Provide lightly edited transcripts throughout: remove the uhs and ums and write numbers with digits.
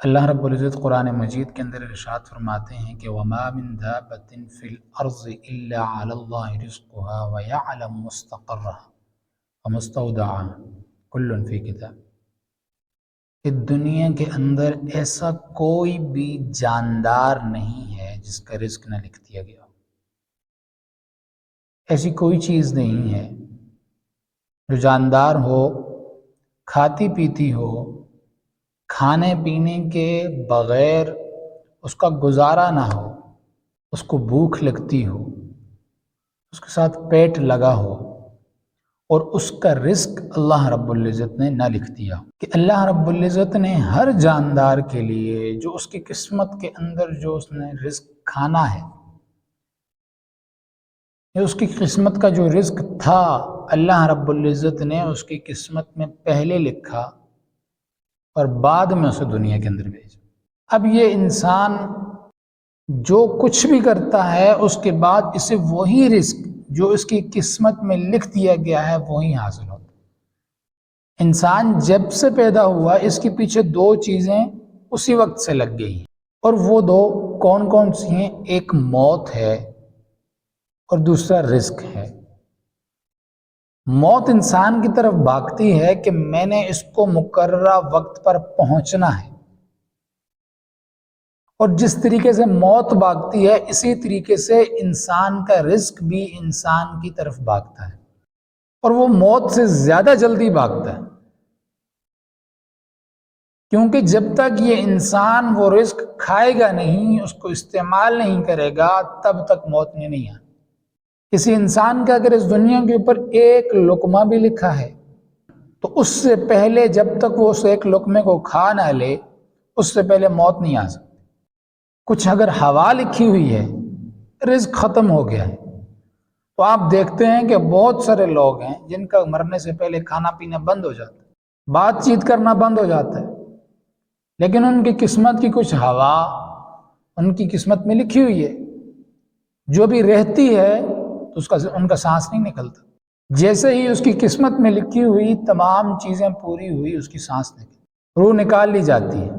اللہ رب العزت قرآن مجید کے اندر ارشاد فرماتے ہیں کہ وَمَا مِن دَابَّةٍ فِي الْأَرْضِ إِلَّا عَلَى اللَّهِ رِزْقُهَا وَيَعْلَمُ مُسْتَقَرَّهَا وَمُسْتَوْدَعَهَا كُلٌّ فِي كِتَابٍ۔ اس دنیا کے اندر ایسا کوئی بھی جاندار نہیں ہے جس کا رزق نہ لکھ دیا گیا ہو۔ ایسی کوئی چیز نہیں ہے جو جاندار ہو، کھاتی پیتی ہو، کھانے پینے کے بغیر اس کا گزارا نہ ہو، اس کو بھوک لگتی ہو، اس کے ساتھ پیٹ لگا ہو اور اس کا رزق اللہ رب العزت نے نہ لکھ دیا کہ اللہ رب العزت نے ہر جاندار کے لیے جو اس کی قسمت کے اندر جو اس نے رزق کھانا ہے، اس کی قسمت کا جو رزق تھا اللہ رب العزت نے اس کی قسمت میں پہلے لکھا اور بعد میں اسے دنیا کے اندر بھیجا۔ اب یہ انسان جو کچھ بھی کرتا ہے اس کے بعد اسے وہی رزق جو اس کی قسمت میں لکھ دیا گیا ہے وہی حاصل ہوتا ہے۔ انسان جب سے پیدا ہوا اس کے پیچھے دو چیزیں اسی وقت سے لگ گئی ہیں، اور وہ دو کون کون سی ہیں؟ ایک موت ہے اور دوسرا رزق ہے۔ موت انسان کی طرف بھاگتی ہے کہ میں نے اس کو مقررہ وقت پر پہنچنا ہے، اور جس طریقے سے موت بھاگتی ہے اسی طریقے سے انسان کا رزق بھی انسان کی طرف بھاگتا ہے، اور وہ موت سے زیادہ جلدی بھاگتا ہے، کیونکہ جب تک یہ انسان وہ رزق کھائے گا نہیں، اس کو استعمال نہیں کرے گا، تب تک موت میں نہیں آتی۔ کسی انسان کا اگر اس دنیا کے اوپر ایک لقمہ بھی لکھا ہے تو اس سے پہلے جب تک وہ اس ایک لقمے کو کھا نہ لے اس سے پہلے موت نہیں آ سکتی۔ کچھ اگر ہوا لکھی ہوئی ہے، رزق ختم ہو گیا ہے، تو آپ دیکھتے ہیں کہ بہت سارے لوگ ہیں جن کا مرنے سے پہلے کھانا پینا بند ہو جاتا ہے، بات چیت کرنا بند ہو جاتا ہے، لیکن ان کی قسمت کی کچھ ہوا ان کی قسمت میں لکھی ہوئی ہے، جو بھی رہتی ہے تو ان کا سانس نہیں نکلتا۔ جیسے ہی اس کی قسمت میں لکھی ہوئی تمام چیزیں پوری ہوئی، اس کی سانس نکل، روح نکال لی جاتی ہے۔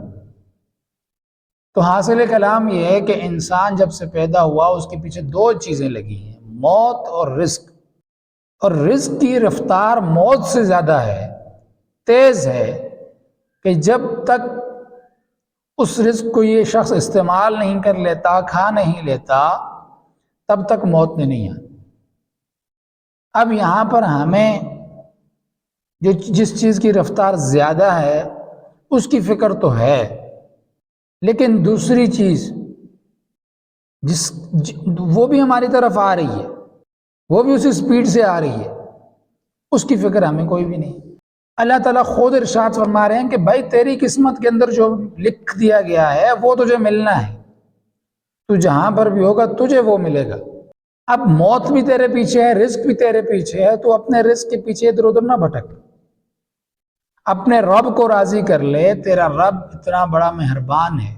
تو حاصل کلام یہ ہے کہ انسان جب سے پیدا ہوا اس کے پیچھے دو چیزیں لگی ہیں، موت اور رزق، اور رزق کی رفتار موت سے زیادہ ہے، تیز ہے، کہ جب تک اس رزق کو یہ شخص استعمال نہیں کر لیتا، کھا نہیں لیتا، تب تک موت میں نہیں آتی۔ اب یہاں پر ہمیں جس چیز کی رفتار زیادہ ہے اس کی فکر تو ہے، لیکن دوسری چیز وہ بھی ہماری طرف آ رہی ہے، وہ بھی اسی سپیڈ سے آ رہی ہے، اس کی فکر ہمیں کوئی بھی نہیں۔ اللہ تعالیٰ خود ارشاد فرما رہے ہیں کہ بھائی تیری قسمت کے اندر جو لکھ دیا گیا ہے وہ تجھے ملنا ہے، تو جہاں پر بھی ہوگا تجھے وہ ملے گا۔ اب موت بھی تیرے پیچھے ہے، رزق بھی تیرے پیچھے ہے، تو اپنے رزق کے پیچھے ادھر ادھر نہ بھٹک، اپنے رب کو راضی کر لے۔ تیرا رب اتنا بڑا مہربان ہے،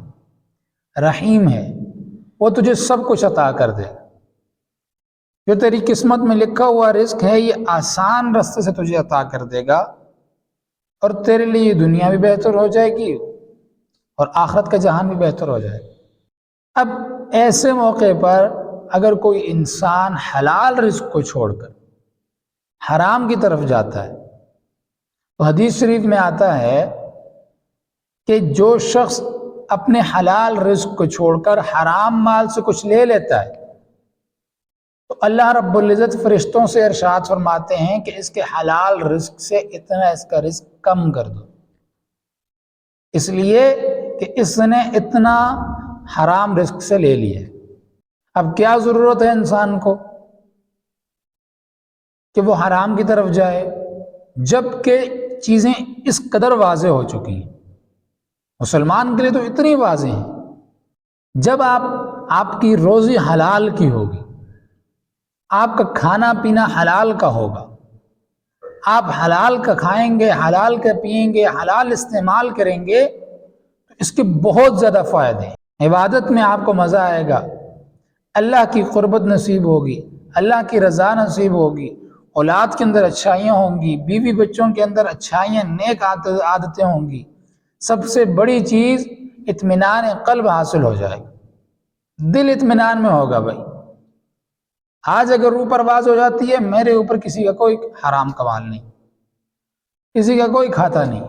رحیم ہے، وہ تجھے سب کچھ عطا کر دے۔ جو تیری قسمت میں لکھا ہوا رزق ہے یہ آسان راستے سے تجھے عطا کر دے گا، اور تیرے لیے یہ دنیا بھی بہتر ہو جائے گی اور آخرت کا جہان بھی بہتر ہو جائے گا۔ اب ایسے موقع پر اگر کوئی انسان حلال رزق کو چھوڑ کر حرام کی طرف جاتا ہے تو حدیث شریف میں آتا ہے کہ جو شخص اپنے حلال رزق کو چھوڑ کر حرام مال سے کچھ لے لیتا ہے تو اللہ رب العزت فرشتوں سے ارشاد فرماتے ہیں کہ اس کے حلال رزق سے اتنا اس کا رزق کم کر دو، اس لیے کہ اس نے اتنا حرام رزق سے لے لیا ہے۔ اب کیا ضرورت ہے انسان کو کہ وہ حرام کی طرف جائے جب کہ چیزیں اس قدر واضح ہو چکی ہیں؟ مسلمان کے لیے تو اتنی واضح ہیں، جب آپ کی روزی حلال کی ہوگی، آپ کا کھانا پینا حلال کا ہوگا، آپ حلال کا کھائیں گے، حلال کا پئیں گے، حلال استعمال کریں گے، تو اس کے بہت زیادہ فائدے ہیں۔ عبادت میں آپ کو مزہ آئے گا، اللہ کی قربت نصیب ہوگی، اللہ کی رضا نصیب ہوگی، اولاد کے اندر اچھائیاں ہوں گی، بیوی بچوں کے اندر اچھائیاں نیک عادتیں ہوں گی۔ سب سے بڑی چیز اطمینان قلب حاصل ہو جائے گا، دل اطمینان میں ہوگا۔ بھائی آج اگر روح پرواز ہو جاتی ہے، میرے اوپر کسی کا کوئی حرام کمال نہیں، کسی کا کوئی کھاتا نہیں،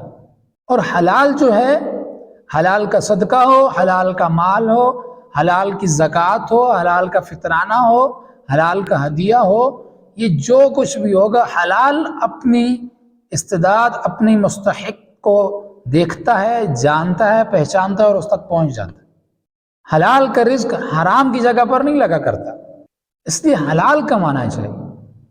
اور حلال جو ہے، حلال کا صدقہ ہو، حلال کا مال ہو، حلال کی زکوٰۃ ہو، حلال کا فطرانہ ہو، حلال کا ہدیہ ہو، یہ جو کچھ بھی ہوگا حلال اپنی استعداد، اپنی مستحق کو دیکھتا ہے، جانتا ہے، پہچانتا ہے اور اس تک پہنچ جاتا ہے۔ حلال کا رزق حرام کی جگہ پر نہیں لگا کرتا، اس لیے حلال کمانا چاہیے۔